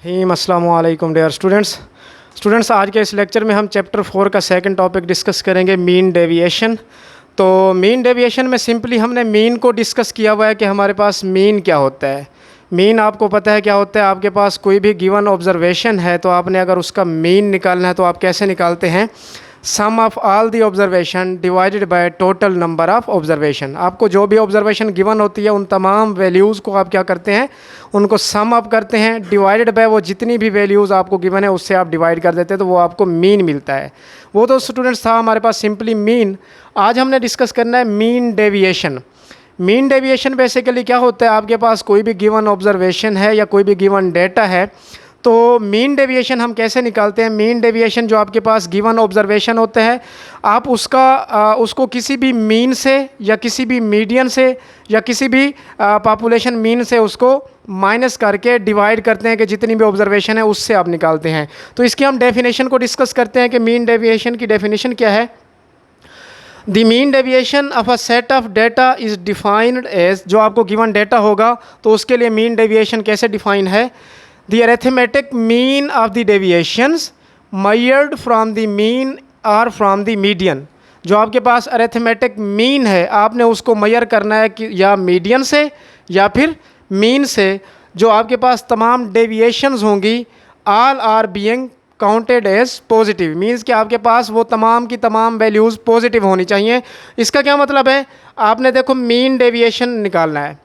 अस्सलामु अलैकुम dear students आज के इस लेक्चर में हम चैप्टर 4 का सेकंड टॉपिक डिस्कस करेंगे मीन डेविएशन। तो मीन डेविएशन में सिंपली हमने मीन को डिस्कस किया हुआ है कि हमारे पास मीन क्या होता है। मीन आपको पता है क्या होता है। आपके पास कोई भी गिवन ऑब्जर्वेशन है तो आपने अगर उसका मीन निकालना है तो आप कैसे निकालते हैं, sum of all the observation divided by total number of observation. आपको जो भी ऑब्जर्वेशन गिवन होती है उन तमाम वैल्यूज़ को आप क्या करते हैं, उनको सम अप करते हैं, डिवाइडेड बाय वो जितनी भी वैल्यूज़ आपको गिवन है उससे आप डिवाइड कर देते हैं तो वो आपको मीन मिलता है। वो तो स्टूडेंट्स था हमारे पास सिंपली मीन। आज हमने डिस्कस करना है mean deviation. Mean deviation basically क्या होता है, आपके पास कोई भी गिवन ऑब्जर्वेशन है या कोई भी गिवन डेटा है तो मीन डेविएशन हम कैसे निकालते हैं। मीन डेविएशन जो आपके पास गिवन ऑब्जर्वेशन होता है आप उसको किसी भी मीन से या किसी भी मीडियन से या किसी भी पॉपुलेशन मीन से उसको माइनस करके डिवाइड करते हैं कि जितनी भी ऑब्जर्वेशन है उससे आप निकालते हैं। तो इसकी हम डेफिनेशन को डिस्कस करते हैं कि मीन डेविएशन की डेफिनेशन क्या है। The mean deviation of a set of data is defined as, जो आपको गिवन डेटा होगा तो उसके लिए मीन डेविएशन कैसे डिफाइन है, the arithmetic mean of the deviations measured from the mean or from the median। जो आपके पास arithmetic mean है आपने उसको measure करना है कि या मीडियन से या फिर मीन से। जो आपके पास तमाम deviations होंगी all are being counted as positive, means कि आपके पास वो तमाम की तमाम वैल्यूज़ पॉजिटिव होनी चाहिए। इसका क्या मतलब है, आपने देखो मीन डेविएशन निकालना है।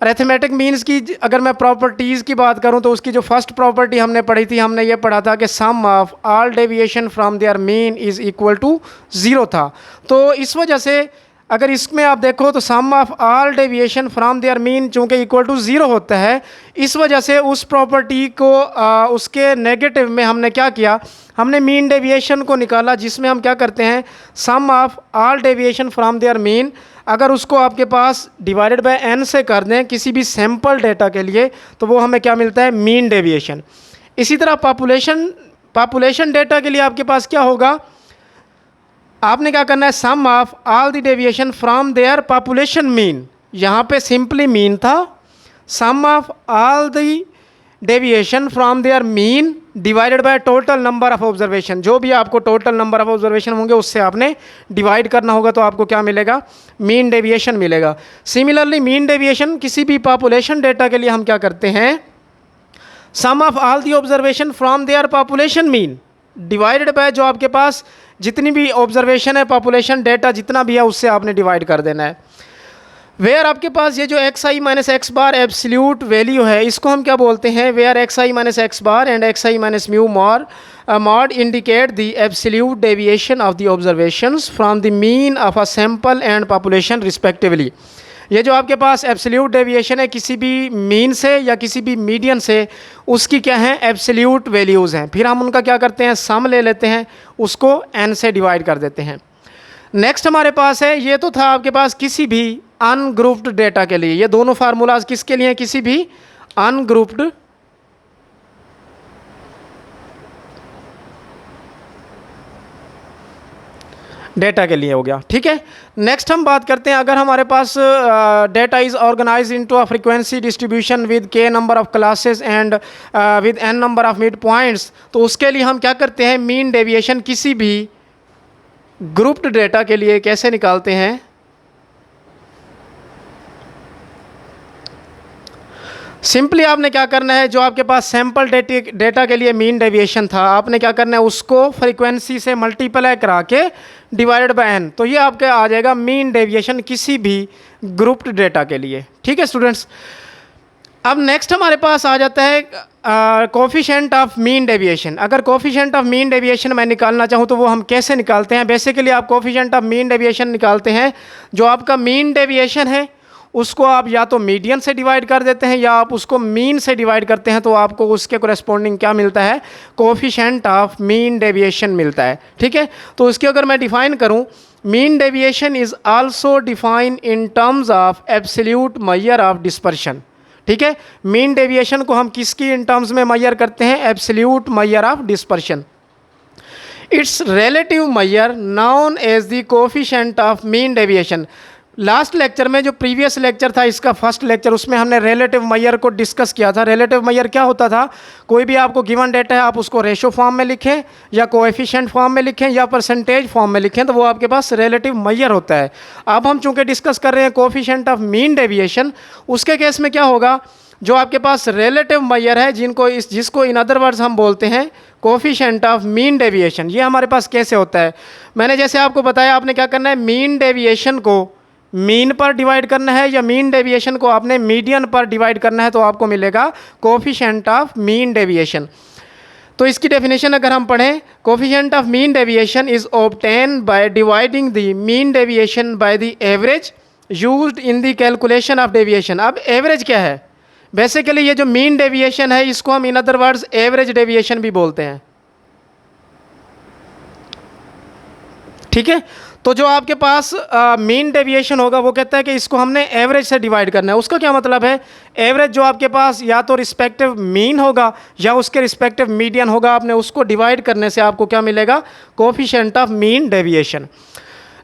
अरिथमेटिक मीन्स की अगर मैं प्रॉपर्टीज़ की बात करूं तो उसकी जो फर्स्ट प्रॉपर्टी हमने पढ़ी थी, हमने ये पढ़ा था कि sum of all deviation from their mean is equal to zero था। तो इस वजह से अगर इसमें आप देखो तो sum of all deviation from their mean चूँकि इक्वल टू ज़ीरो होता है, इस वजह से उस प्रॉपर्टी को उसके नेगेटिव में हमने क्या किया, हमने मीन डेविएशन को निकाला जिसमें हम क्या करते हैं, sum of all deviation from their mean अगर उसको आपके पास डिवाइडेड बाय n से कर दें किसी भी सैम्पल डेटा के लिए तो वो हमें क्या मिलता है, मीन डेविएशन। इसी तरह पॉपुलेशन डेटा के लिए आपके पास क्या होगा, आपने क्या करना है, sum of all the deviation from their population mean. यहाँ पे सिंपली मीन था, sum of all the deviation from their mean divided by total number of observation. जो भी आपको टोटल नंबर ऑफ ऑब्जर्वेशन होंगे उससे आपने डिवाइड करना होगा तो आपको क्या मिलेगा, मीन डेविएशन मिलेगा। सिमिलरली मीन डेविएशन किसी भी पॉपुलेशन डेटा के लिए हम क्या करते हैं, sum of all the observation from their population mean divided by जो आपके पास जितनी भी ऑब्जर्वेशन है पॉपुलेशन डेटा जितना भी है उससे आपने डिवाइड कर देना है। वेयर आपके पास ये जो X I minus X bar absolute value है इसको हम क्या बोलते हैं, where X I minus X bar and X I minus mu mod indicate the absolute deviation of the observations from the mean of a sample and population respectively. ये जो आपके पास absolute deviation है किसी भी मीन से या किसी भी मीडियन से, उसकी क्या है, एब्सोल्यूट वैल्यूज़ हैं। फिर हम उनका क्या करते हैं, सम ले लेते हैं, उसको n से डिवाइड कर देते हैं। नेक्स्ट हमारे पास है, ये तो था आपके पास किसी भी अनग्रुप्ड डेटा के लिए। ये दोनों फार्मूलाज किसके लिए हैं, किसी भी अनग्रुप्ड डेटा के लिए हो गया, ठीक है। नेक्स्ट हम बात करते हैं, अगर हमारे पास data is organize into a frequency distribution with k number of classes and with n number of mid points, तो उसके लिए हम क्या करते हैं, मीन डेविएशन किसी भी ग्रुप्ड डेटा के लिए कैसे निकालते हैं। सिंपली आपने क्या करना है, जो आपके पास सैम्पल डेटा के लिए मीन डेविएशन था आपने क्या करना है, उसको फ्रीक्वेंसी से मल्टीप्लाई करा के डिवाइडेड बाय n, तो ये आपका आ जाएगा मीन डेविएशन किसी भी ग्रुप्ड डेटा के लिए, ठीक है स्टूडेंट्स। अब नेक्स्ट हमारे पास आ जाता है कोफिशिएंट ऑफ मीन डेविएशन। अगर कोफिशिएंट ऑफ मीन डेविएशन मैं निकालना चाहूँ तो वो हम कैसे निकालते हैं, बेसिकली आप कोफिशिएंट ऑफ मीन डेविएशन निकालते हैं, जो आपका मीन डेविएशन है उसको आप या तो मीडियन से डिवाइड कर देते हैं या आप उसको मीन से डिवाइड करते हैं तो आपको उसके कोरेस्पोंडिंग क्या मिलता है, कोफिशिएंट ऑफ मीन डेविएशन मिलता है, ठीक है। तो इसकी अगर मैं डिफाइन करूं, mean deviation is also define in terms of absolute measure of dispersion, ठीक है। मीन डेविएशन को हम किसकी इन टर्म्स में मेजर करते हैं, absolute measure of dispersion. Its relative measure known as the coefficient of mean deviation. Last lecture में जो प्रीवियस लेक्चर था इसका फर्स्ट लेक्चर, उसमें हमने रिलेटिव मेजर को डिस्कस किया था। रिलेटिव मेजर क्या होता था, कोई भी आपको गिवन डेटा है आप उसको रेशो फॉर्म में लिखें या कोएफिशिएंट फॉर्म में लिखें या परसेंटेज फॉर्म में लिखें तो वो आपके पास रिलेटिव मेजर होता है। अब हम चूंकि डिस्कस कर रहे हैं कोएफिशिएंट ऑफ मीन डेविएशन, उसके केस में क्या होगा, जो आपके पास रिलेटिव मेजर है जिसको इन अदर वर्ड्स हम बोलते हैं कोएफिशिएंट ऑफ मीन डेविएशन, ये हमारे पास कैसे होता है। मैंने जैसे आपको बताया, आपने क्या करना है, मीन डेविएशन को मीन पर डिवाइड करना है या मीन डेविएशन को आपने मीडियन पर डिवाइड करना है, तो आपको मिलेगा कोएफिशिएंट ऑफ मीन डेविएशन। तो इसकी डेफिनेशन अगर हम पढ़ें, coefficient of mean deviation is obtain by dividing the mean deviation by the average used in the calculation of deviation. अब एवरेज क्या है, बेसिकली ये जो मीन डेविएशन है इसको हम in other words average deviation भी बोलते हैं, ठीक है। तो जो आपके पास मीन डेविएशन होगा वो कहता है कि इसको हमने एवरेज से डिवाइड करना है। उसका क्या मतलब है, एवरेज जो आपके पास या तो रिस्पेक्टिव मीन होगा या उसके रिस्पेक्टिव मीडियन होगा, आपने उसको डिवाइड करने से आपको क्या मिलेगा, coefficient of mean deviation.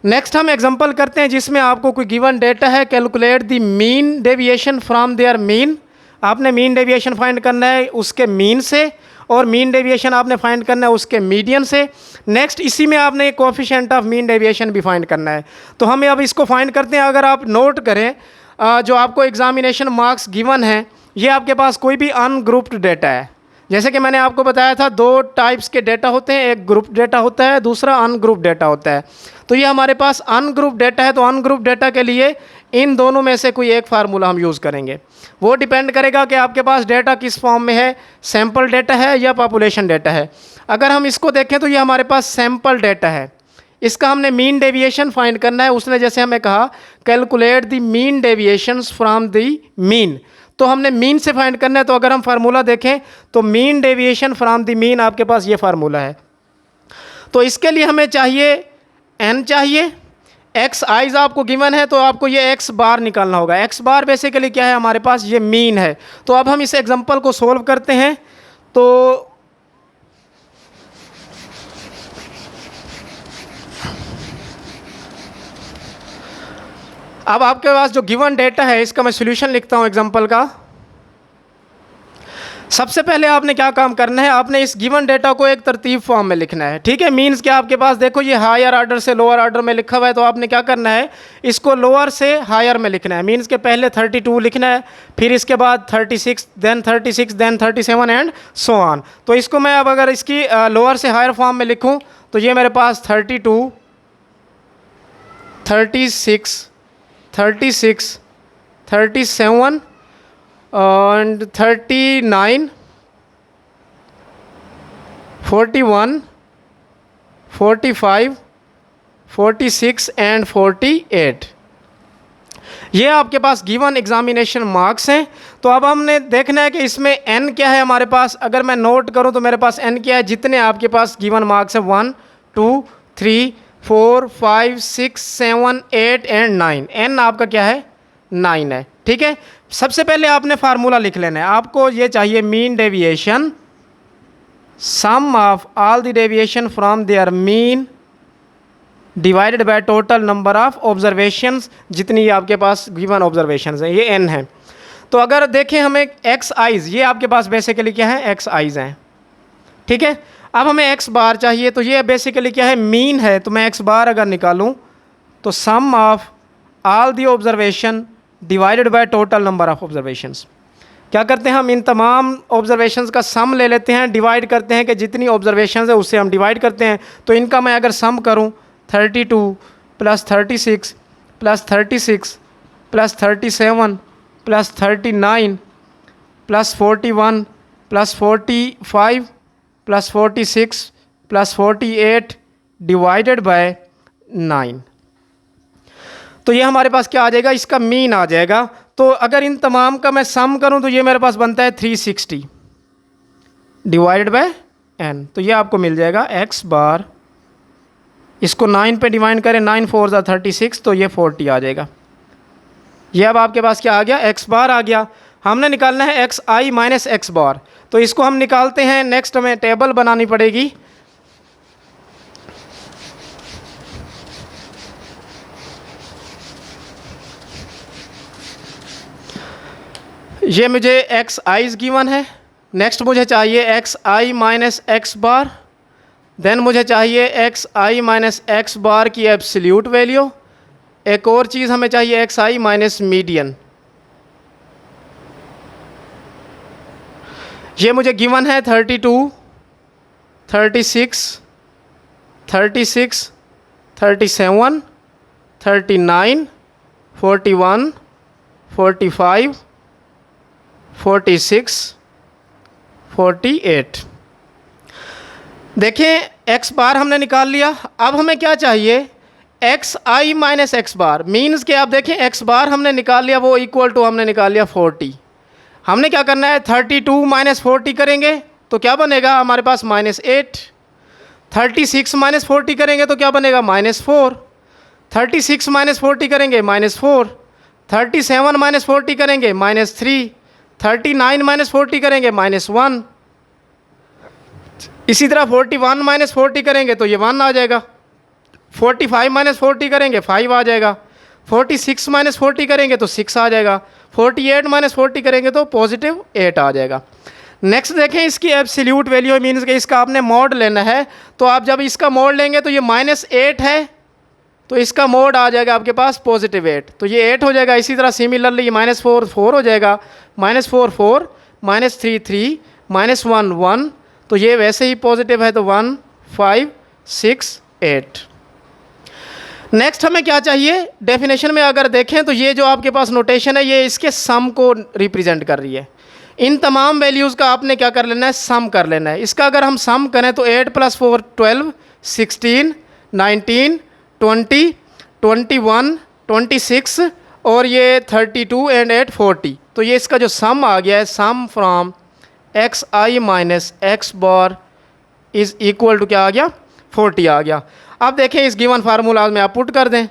Next हम एग्जांपल करते हैं जिसमें आपको कोई गिवन डेटा है, calculate the mean deviation from their mean. आपने मीन डेविएशन फाइंड करना है उसके मीन से और मीन डेविएशन आपने फाइंड करना है उसके मीडियन से। नेक्स्ट इसी में आपने कोएफिशिएंट ऑफ मीन डेविएशन भी फाइंड करना है। तो हमें अब इसको फाइंड करते हैं। अगर आप नोट करें, जो आपको एग्जामिनेशन मार्क्स गिवन है ये आपके पास कोई भी अनग्रुप्ड डेटा है। जैसे कि मैंने आपको बताया था, दो टाइप्स के डेटा होते हैं, एक ग्रुप डेटा होता है, दूसरा अनग्रुप डेटा होता है। तो ये हमारे पास अनग्रुप डेटा है, तो अनग्रुप डेटा के लिए इन दोनों में से कोई एक फार्मूला हम यूज़ करेंगे। वो डिपेंड करेगा कि आपके पास डेटा किस फॉर्म में है, सैम्पल डेटा है या पॉपुलेशन डेटा है। अगर हम इसको देखें तो ये हमारे पास सैम्पल डेटा है, इसका हमने मीन डेविएशन फाइंड करना है। उसने जैसे हमें कहा calculate the mean deviations from the mean, तो हमने मीन से फाइंड करना है। तो अगर हम फार्मूला देखें तो mean deviation from the mean आपके पास ये फार्मूला है। तो इसके लिए हमें चाहिए n चाहिए, एक्स आइज आपको गिवन है तो आपको ये एक्स बार निकालना होगा। एक्स बार बेसिकली क्या है, हमारे पास ये मीन है। तो अब हम इस एग्जांपल को सोल्व करते हैं। तो अब आपके पास जो गिवन डेटा है इसका मैं सॉल्यूशन लिखता हूं एग्जांपल का। सबसे पहले आपने क्या काम करना है, आपने इस गिवन डेटा को एक तरतीब फॉर्म में लिखना है, ठीक है। मीन्स कि आपके पास देखो ये हायर ऑर्डर से लोअर ऑर्डर में लिखा हुआ है, तो आपने क्या करना है, इसको लोअर से हायर में लिखना है। मीन्स के पहले 32 लिखना है, फिर इसके बाद 36, then 36, then 37 and so on. तो इसको मैं अब अगर इसकी लोअर से हायर फॉर्म में लिखूँ तो ये मेरे पास 32, 36, 36, 37 and 39, 41, 45, 46 एंड 48, ये आपके पास गिवन एग्जामिनेशन मार्क्स हैं। तो अब हमने देखना है कि इसमें n क्या है हमारे पास। अगर मैं नोट करूं तो मेरे पास n क्या है, जितने आपके पास गिवन मार्क्स है 1, 2, 3, 4, 5, 6, 7, 8 एंड 9। n आपका क्या है, 9 है, ठीक है। सबसे पहले आपने फार्मूला लिख लेना है। आपको ये चाहिए mean deviation, sum of all the deviation from their mean divided by total number of observations, जितनी आपके पास गिवन ऑब्जर्वेशंस हैं, ये n है। तो अगर देखें हमें एक्स आइज, ये आपके पास बेसिकली क्या है, एक्स आइज हैं, ठीक है। अब हमें एक्स बार चाहिए, तो ये बेसिकली क्या है, मीन है। तो मैं एक्स बार अगर निकालूं तो sum of all the observation divided by total number of observations. क्या करते हैं, हम इन तमाम ऑब्जर्वेशंस का सम ले लेते हैं, डिवाइड करते हैं कि जितनी ऑब्जर्वेशंस है उससे हम डिवाइड करते हैं। तो इनका मैं अगर सम करूं 32 plus 36 plus 36 plus 37 plus 39 plus 41 plus 45 plus 46 plus 48 divided by 9, तो ये हमारे पास क्या आ जाएगा, इसका मीन आ जाएगा। तो अगर इन तमाम का मैं सम करूं तो ये मेरे पास बनता है 360 डिवाइडेड बाय n। तो ये आपको मिल जाएगा x बार, इसको 9 पे डिवाइड करें, 9 4 ज़ा 36, तो ये 40 आ जाएगा। ये अब आपके पास क्या आ गया, x बार आ गया। हमने निकालना है एक्स आई माइनस एक्स बार, तो इसको हम निकालते हैं। नेक्स्ट हमें टेबल बनानी पड़ेगी। ये मुझे एक्स आईज गिवन है। नेक्स्ट मुझे चाहिए x I minus X bar, then मुझे चाहिए एक्स आई माइनस एक्स बार की एब्सोल्यूट वैल्यू। एक और चीज़ हमें चाहिए एक्स आई माइनस मीडियन। ये मुझे गिवन है 32, 36, 36, 37, 39, 41, 45, 46, 48। देखें एक्स बार हमने निकाल लिया। अब हमें क्या चाहिए, x I minus X bar. Means के आप देखें एक्स बार हमने निकाल लिया, वो इक्वल टू हमने निकाल लिया 40। हमने क्या करना है, 32 माइनस 40 करेंगे तो क्या बनेगा हमारे पास -8। 36 माइनस 40 करेंगे तो क्या बनेगा -4। 36 माइनस 40 करेंगे -4। 37 माइनस 40 करेंगे -3। 39 माइनस 40 करेंगे -1। इसी तरह 41 माइनस 40 करेंगे तो ये 1 आ जाएगा। 45 माइनस 40 करेंगे 5 आ जाएगा। 46 माइनस 40 करेंगे तो 6 आ जाएगा। 48 माइनस 40 करेंगे तो +8 आ जाएगा। नेक्स्ट देखें इसकी एब्सोल्यूट वैल्यू, मीन्स कि इसका आपने मोड लेना है। तो आप जब इसका मोड लेंगे तो ये -8 है तो इसका मोड आ जाएगा आपके पास +8, तो ये 8 हो जाएगा। इसी तरह सिमिलरली -4 4 हो जाएगा, -4 4, -3 3, -1 1, तो ये वैसे ही पॉजिटिव है तो 1 5 6 8। नेक्स्ट हमें क्या चाहिए, डेफिनेशन में अगर देखें तो ये जो आपके पास नोटेशन है ये इसके सम को रिप्रेजेंट कर रही है। इन तमाम वैल्यूज़ का आपने क्या कर लेना है, सम कर लेना है। इसका अगर हम सम करें तो 8 + 4 12, 16, 19, 20, 21, 26 और ये 32 एंड 8 40। तो ये इसका जो सम आ गया है, sum from X I minus X bar is equal to क्या आ गया, 40 आ गया। अब देखें इस गिवन फार्मूला में आप पुट कर दें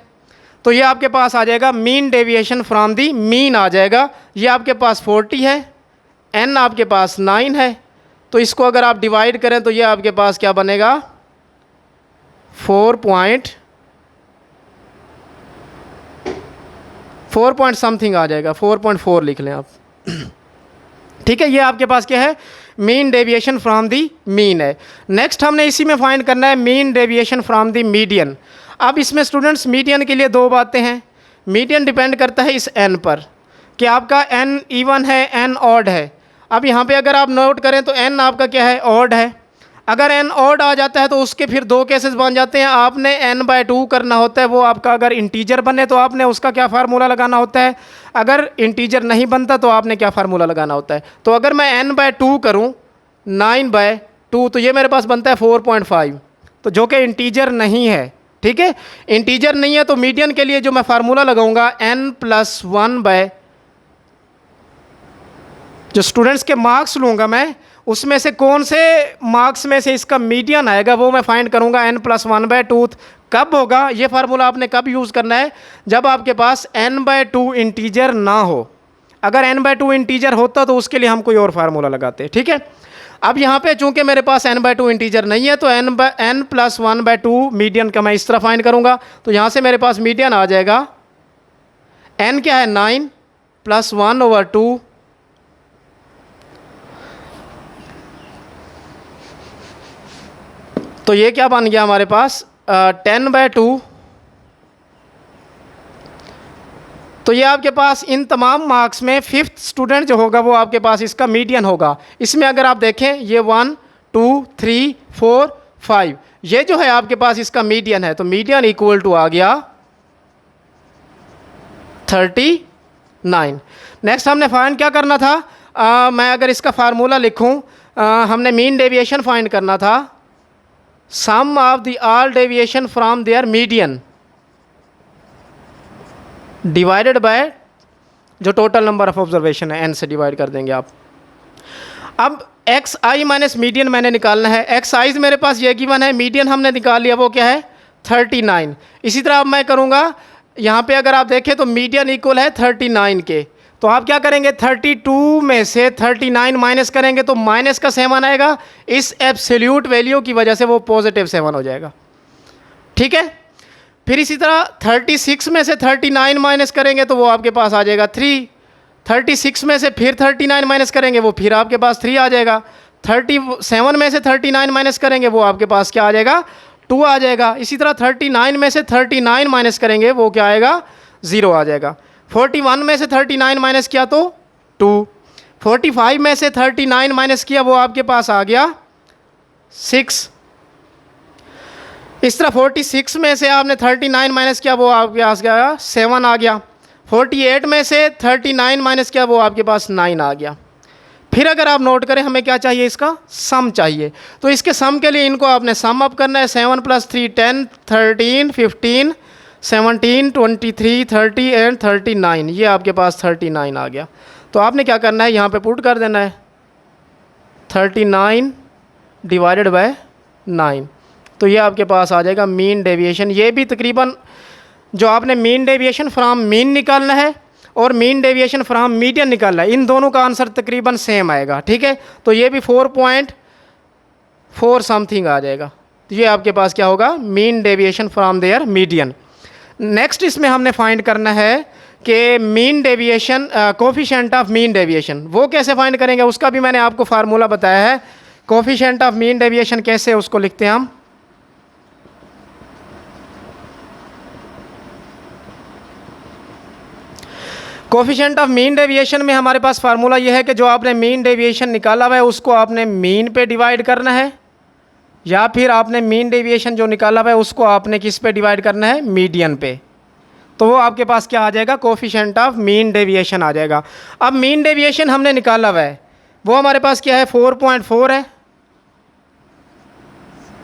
तो ये आपके पास आ जाएगा mean deviation from the mean आ जाएगा। ये आपके पास 40 है, n आपके पास 9 है, तो इसको अगर आप डिवाइड करें तो ये आपके पास क्या बनेगा 4 पॉइंट समथिंग आ जाएगा, 4.4 लिख लें आप। ठीक है, ये आपके पास क्या है, mean deviation from the mean है। नेक्स्ट हमने इसी में फाइंड करना है mean deviation from the median. अब इसमें स्टूडेंट्स मीडियन के लिए दो बातें हैं। मीडियन डिपेंड करता है इस n पर कि आपका n इवन है n ऑड है। अब यहाँ पे अगर आप नोट करें तो n आपका क्या है, ऑड है। अगर n ऑड आ जाता है तो उसके फिर दो केसेस बन जाते हैं। आपने n/2 करना होता है, वो आपका अगर इंटीजर बने तो आपने उसका क्या फार्मूला लगाना होता है, अगर इंटीजर नहीं बनता तो आपने क्या फार्मूला लगाना होता है। तो अगर मैं n/2 करूं 9/2 तो ये मेरे पास बनता है 4.5, तो जो कि इंटीजर नहीं है। ठीक है, इंटीजर नहीं है तो मीडियन के लिए जो मैं फार्मूला लगाऊंगा n+1 जो स्टूडेंट्स के मार्क्स लूँगा मैं, उसमें से कौन से मार्क्स में से इसका मीडियन आएगा वो मैं फाइंड करूँगा n+1/2। कब होगा ये फार्मूला, आपने कब यूज़ करना है, जब आपके पास n/2 इंटीजर ना हो। अगर n/2 इंटीजर होता तो उसके लिए हम कोई और फार्मूला लगाते। ठीक है, अब यहाँ पे चूंकि मेरे पास n/2 इंटीजर नहीं है तो n+1/2 मीडियन का मैं इस तरह फाइंड करूँगा। तो यहाँ से मेरे पास मीडियन आ जाएगा, n क्या है 9 + 1/2 तो ये क्या बन गया हमारे पास 10/2। तो ये आपके पास इन तमाम मार्क्स में 5th स्टूडेंट जो होगा वो आपके पास इसका मीडियन होगा। इसमें अगर आप देखें ये 1 2 3 4 5 ये जो है आपके पास इसका मीडियन है, तो मीडियन इक्वल टू आ गया 39। नेक्स्ट हमने फाइंड क्या करना था, मैं अगर इसका फार्मूला लिखूं, हमने मीन डेविएशन फाइंड करना था, sum of the all deviation from their median divided by जो टोटल नंबर ऑफ ऑब्जर्वेशन है n से डिवाइड कर देंगे आप। अब एक्स आई माइनस मीडियन मैंने निकालना है। एक्स आई मेरे पास ये गिवन है, मीडियन हमने निकाल लिया, वो क्या है 39। इसी तरह अब मैं करूँगा, यहाँ पे अगर आप देखें तो मीडियन इक्वल है 39 के, तो आप क्या करेंगे 32 में से 39 माइनस करेंगे तो माइनस का 7 आएगा। इस एब्सोल्यूट वैल्यू की वजह से वो +7 हो जाएगा। ठीक है, फिर इसी तरह 36 में से 39 माइनस करेंगे तो वो आपके पास आ जाएगा 3। 36 में से फिर 39 माइनस करेंगे, वो फिर आपके पास 3 आ जाएगा। 37 में से 39 माइनस करेंगे, वो आपके पास क्या आ जाएगा, 2 आ जाएगा। इसी तरह 39 में से 39 माइनस करेंगे, वो क्या आएगा, 0 आ जाएगा। 41 में से 39 माइनस किया तो 2। 45 में से 39 माइनस किया, वो आपके पास आ गया 6। इस तरह 46 में से आपने 39 माइनस किया, वो आपके पास गया 7 आ गया। 48 में से 39 माइनस किया, वो आपके पास 9 आ गया। फिर अगर आप नोट करें, हमें क्या चाहिए, इसका सम चाहिए। तो इसके सम के लिए इनको आपने सम अप करना है। 7 + 3 10, 13 15 17 23 30 एंड 39, ये आपके पास 39 आ गया। तो आपने क्या करना है, यहाँ पे पुट कर देना है 39 डिवाइडेड बाय 9। तो ये आपके पास आ जाएगा मीन डेविएशन। ये भी तकरीबन जो आपने मीन डेविएशन फ्रॉम मीन निकालना है और मीन डेविएशन फ्रॉम मीडियन निकालना है, इन दोनों का आंसर तकरीबन सेम आएगा, ठीक है। तो ये भी 4.4 समथिंग आ जाएगा। तो ये आपके पास क्या होगा, mean deviation from their median. Next इसमें हमने फाइंड करना है कि mean deviation, coefficient of mean deviation, वो कैसे फाइंड करेंगे, उसका भी मैंने आपको फार्मूला बताया है। कोफिशिएंट ऑफ मीन डेविएशन कैसे, उसको लिखते हैं हम। कोफिशिएंट ऑफ मीन डेविएशन में हमारे पास फार्मूला ये है कि जो आपने मीन डेविएशन निकाला हुआ है उसको आपने मीन पे डिवाइड करना है, या फिर आपने मीन डेविएशन जो निकाला हुआ है उसको आपने किस पे डिवाइड करना है, मीडियन पे। तो वो आपके पास क्या आ जाएगा, कोफिशिएंट ऑफ मीन डेविएशन आ जाएगा। अब मीन डेविएशन हमने निकाला हुआ है, वो हमारे पास क्या है, 4.4 है।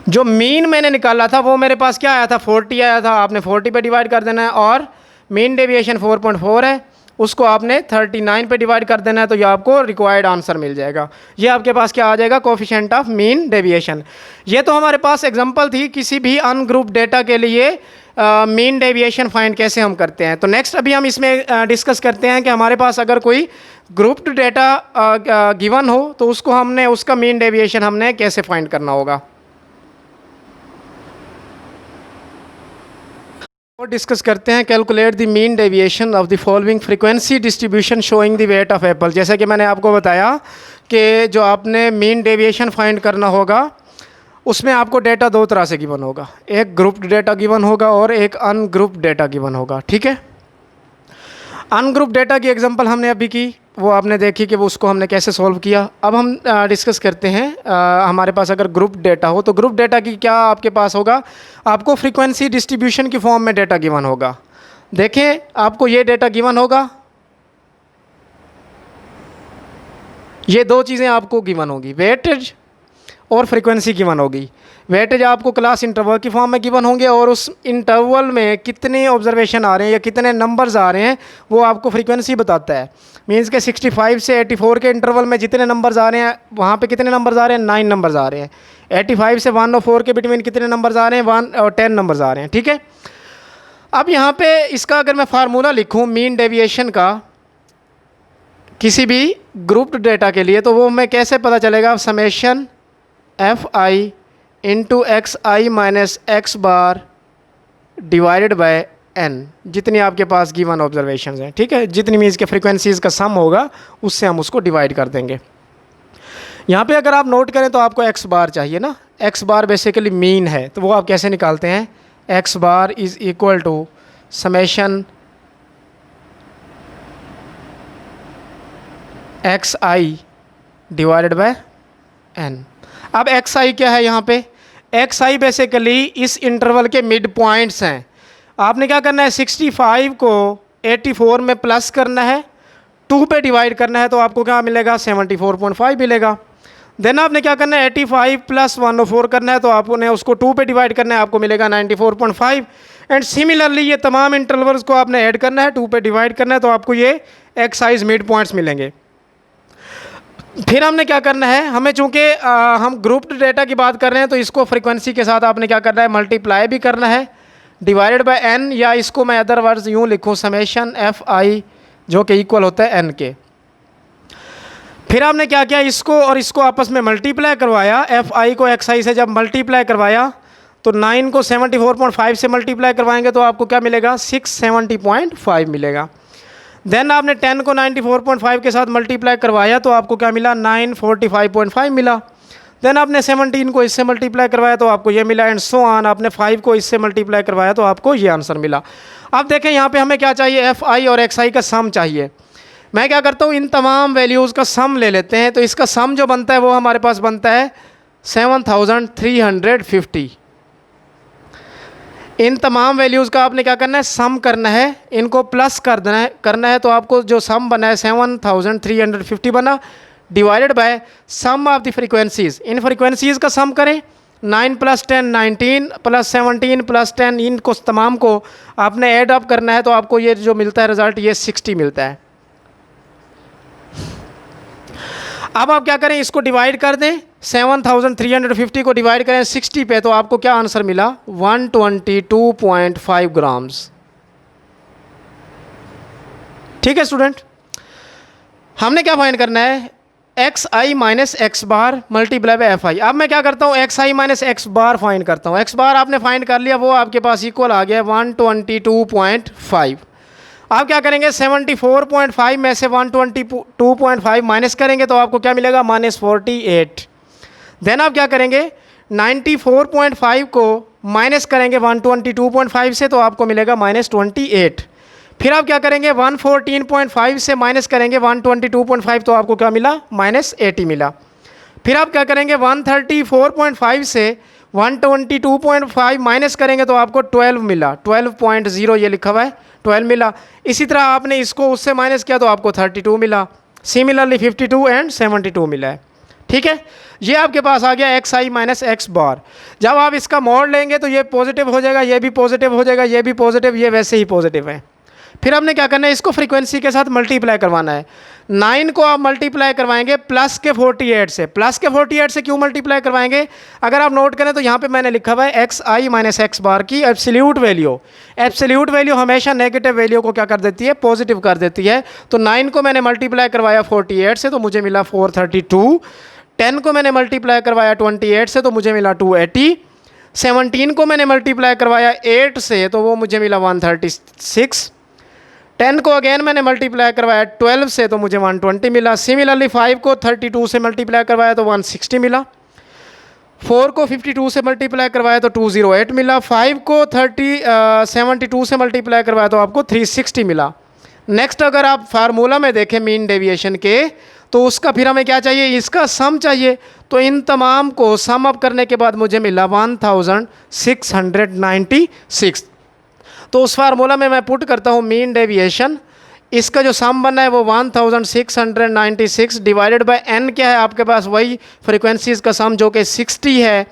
जो मीन मैंने निकाला था वो मेरे पास क्या आया था, 40 आया था। आपने 40 पे डिवाइड कर देना है, और मीन डेविएशन 4.4 है, उसको आपने 39 पे डिवाइड कर देना है। तो ये आपको रिक्वायर्ड आंसर मिल जाएगा। ये आपके पास क्या आ जाएगा, कोफिशिएंट ऑफ मीन डेविएशन। ये तो हमारे पास एग्जांपल थी किसी भी अनग्रुप डेटा के लिए मीन डेविएशन फाइंड कैसे हम करते हैं। तो नेक्स्ट अभी हम इसमें डिस्कस करते हैं कि हमारे पास अगर कोई ग्रुप्ड डेटा गिवन हो तो उसको हमने, उसका मीन डेविएशन हमने कैसे फाइंड करना होगा। और डिस्कस करते हैं, calculate the mean deviation of the following frequency distribution showing the weight of Apple. जैसा कि मैंने आपको बताया कि जो आपने मीन डेविएशन फाइंड करना होगा उसमें आपको डेटा दो तरह से गिवन होगा, एक ग्रुप्ड डेटा गिवन होगा और एक अनग्रुप्ड डेटा गिवन होगा, ठीक है। अनग्रुप्ड डेटा की एग्जांपल हमने अभी की, वो आपने देखी कि वो उसको हमने कैसे सॉल्व किया। अब हम डिस्कस करते हैं हमारे पास अगर ग्रुप डेटा हो तो ग्रुप डेटा की क्या आपके पास होगा, आपको फ्रीक्वेंसी डिस्ट्रीब्यूशन की फॉर्म में डेटा गिवन होगा। देखें, आपको ये डेटा गिवन होगा, ये दो चीज़ें आपको गिवन होगी, वेटेज और फ्रीक्वेंसी गिवन होगी। वेटेज आपको क्लास इंटरवल की फॉर्म में गिवन होंगे और उस इंटरवल में कितने ऑब्जर्वेशन आ रहे हैं या कितने नंबर्स आ रहे हैं वो आपको फ्रीक्वेंसी बताता है। मींस के 65 से 84 के इंटरवल में जितने नंबर्स आ रहे हैं वहाँ पे कितने नंबर्स आ रहे हैं, 9 नंबर्स आ रहे हैं। 85 से 104 के बिटवीन कितने नंबर्स आ रहे हैं, 1 और 10 नंबर्स आ रहे हैं, ठीक है। अब यहाँ पे इसका अगर मैं फार्मूला लिखूँ मीन डेविएशन का किसी भी ग्रुप्ड डेटा के लिए, तो वो मैं कैसे पता चलेगा, summation fi into x I minus X bar divided by n, जितनी आपके पास गिवन ऑब्जर्वेशन हैं, ठीक है। जितनी मीन्स के फ्रीक्वेंसीज़ का सम होगा उससे हम उसको डिवाइड कर देंगे। यहाँ पे अगर आप नोट करें तो आपको x बार चाहिए ना, x बार बेसिकली मीन है, तो वो आप कैसे निकालते हैं, x bar is equal to summation X I divided by n। अब एक्स आई क्या है यहाँ पे, एक्स आई बेसिकली इस इंटरवल के मिड पॉइंट्स हैं। आपने क्या करना है, 65 को 84 में प्लस करना है, 2 पे डिवाइड करना है, तो आपको क्या मिलेगा, 74.5 मिलेगा। देन आपने क्या करना है, 85 प्लस 104 करना है, तो आपने उसको 2 पे डिवाइड करना है, आपको मिलेगा 94.5। एंड सिमिलरली ये तमाम इंटरवल्स को आपने ऐड करना है, 2 पे डिवाइड करना है, तो आपको ये एक्स आइज मिड पॉइंट्स मिलेंगे। फिर हमने क्या करना है, हमें चूँकि हम ग्रुप्ड डेटा की बात कर रहे हैं तो इसको फ्रीक्वेंसी के साथ आपने क्या करना है, मल्टीप्लाई भी करना है डिवाइडेड बाय n, या इसको मैं अदर वर्ड्स यूँ लिखूँ समेशन fi जो कि इक्वल होता है n के। फिर आपने क्या किया, इसको और इसको आपस में मल्टीप्लाई करवाया, fi को xi से जब मल्टीप्लाई करवाया तो 9 को 74.5 से मल्टीप्लाई करवाएंगे तो आपको क्या मिलेगा, 670.5 मिलेगा। देन आपने 10 को 94.5 के साथ मल्टीप्लाई करवाया तो आपको क्या मिला, 945.5 मिला। देन आपने 17 को इससे मल्टीप्लाई करवाया तो आपको ये मिला, एंड सो ऑन। आपने 5 को इससे मल्टीप्लाई करवाया तो आपको ये आंसर मिला। अब देखें यहाँ पे हमें क्या चाहिए, एफ आई और एक्स आई का सम चाहिए। मैं क्या करता हूँ, इन तमाम वैल्यूज़ का सम ले लेते हैं। तो इसका सम जो बनता है वो हमारे पास बनता है 7350। इन तमाम वैल्यूज़ का आपने क्या करना है, सम करना है, इनको प्लस करना है। तो आपको जो सम बना है 7350 बना, divided by sum of the frequencies. इन फ्रीक्वेंसीज़ का सम करें, 9 + 10 19 + 17 + 10, इनको तमाम को आपने ऐड अप करना है। तो आपको ये जो मिलता है रिजल्ट, ये 60 मिलता है। अब आप क्या करें, इसको डिवाइड कर दें, 7350 को डिवाइड करें 60 पे, तो आपको क्या आंसर मिला, 122.5 ग्राम्स। ठीक है स्टूडेंट, हमने क्या फाइंड करना है, x I minus X bar multiply by F I. अब मैं क्या करता हूँ, x I minus X bar find करता हूँ। एक्स बार आपने फाइंड कर लिया, वो आपके पास इक्वल आ गया 122.5। आप क्या करेंगे, 74.5 में से 122.5 माइनस करेंगे तो आपको क्या मिलेगा, -48। देन आप क्या करेंगे, 94.5 को माइनस करेंगे 122.5 से तो आपको मिलेगा -28। फिर आप क्या करेंगे, 114.5 से माइनस करेंगे 122.5 तो आपको क्या मिला, -80 मिला। फिर आप क्या करेंगे, 134.5 से 122.5 माइनस करेंगे तो आपको 12 मिला, 12.0 ये लिखा हुआ है, 12 मिला। इसी तरह आपने इसको उससे माइनस किया तो आपको 32 मिला। सिमिलरली 52 एंड 72 मिला है। ठीक है, ये आपके पास आ गया एक्स आई माइनस एक्स बार। जब आप इसका मोड लेंगे तो ये पॉजिटिव हो जाएगा, ये भी पॉजिटिव हो जाएगा, ये भी पॉजिटिव, ये वैसे ही पॉजिटिव है। फिर हमने क्या करना है, इसको फ्रीक्वेंसी के साथ मल्टीप्लाई करवाना है। 9 को आप मल्टीप्लाई करवाएंगे प्लस के 48 से। प्लस के 48 से क्यों मल्टीप्लाई करवाएंगे, अगर आप नोट करें तो यहाँ पे मैंने लिखा हुआ है एक्स आई माइनस एक्स बार की एब्सोल्यूट वैल्यू। एब्सोल्यूट वैल्यू हमेशा नेगेटिव वैल्यू को क्या कर देती है, पॉजिटिव कर देती है। तो 9 को मैंने मल्टीप्लाई करवाया 48 से तो मुझे मिला 432। 10 को मैंने मल्टीप्लाई करवाया 28 से तो मुझे मिला 280। 17 को मैंने मल्टीप्लाई करवाया 8 से तो वो मुझे मिला 136। 10 को अगेन मैंने मल्टीप्लाई करवाया 12 से तो मुझे 120 मिला। सिमिलरली 5 को 32 से मल्टीप्लाई करवाया तो 160 मिला। 4 को 52 से मल्टीप्लाई करवाया तो 208 मिला। 5 को 72 से मल्टीप्लाई करवाया तो आपको 360 मिला। नेक्स्ट अगर आप फार्मूला में देखें मीन डेविएशन के, तो उसका फिर हमें क्या चाहिए, इसका सम चाहिए। तो इन तमाम को सम अप करने के बाद मुझे मिला 1696। तो उस फार्मूला में मैं पुट करता हूँ मीन डेविएशन। इसका जो सम बना है वो 1696 डिवाइडेड बाय n क्या है आपके पास, वही फ्रीक्वेंसीज़ का सम जो कि 60 है।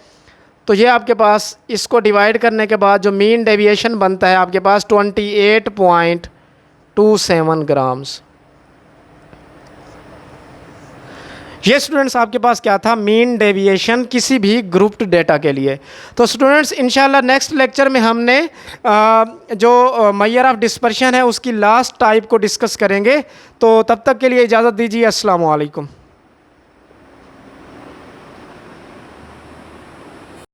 तो ये आपके पास इसको डिवाइड करने के बाद जो मीन डेविएशन बनता है आपके पास 28.27 ग्राम्स। ये स्टूडेंट्स आपके पास क्या था, मीन डेविएशन किसी भी ग्रुप्ड डेटा के लिए। तो स्टूडेंट्स इंशाल्लाह नेक्स्ट लेक्चर में हमने जो मेजर ऑफ डिस्पर्शन है उसकी लास्ट टाइप को डिस्कस करेंगे। तो तब तक के लिए इजाज़त दीजिए, अस्सलाम वालेकुम।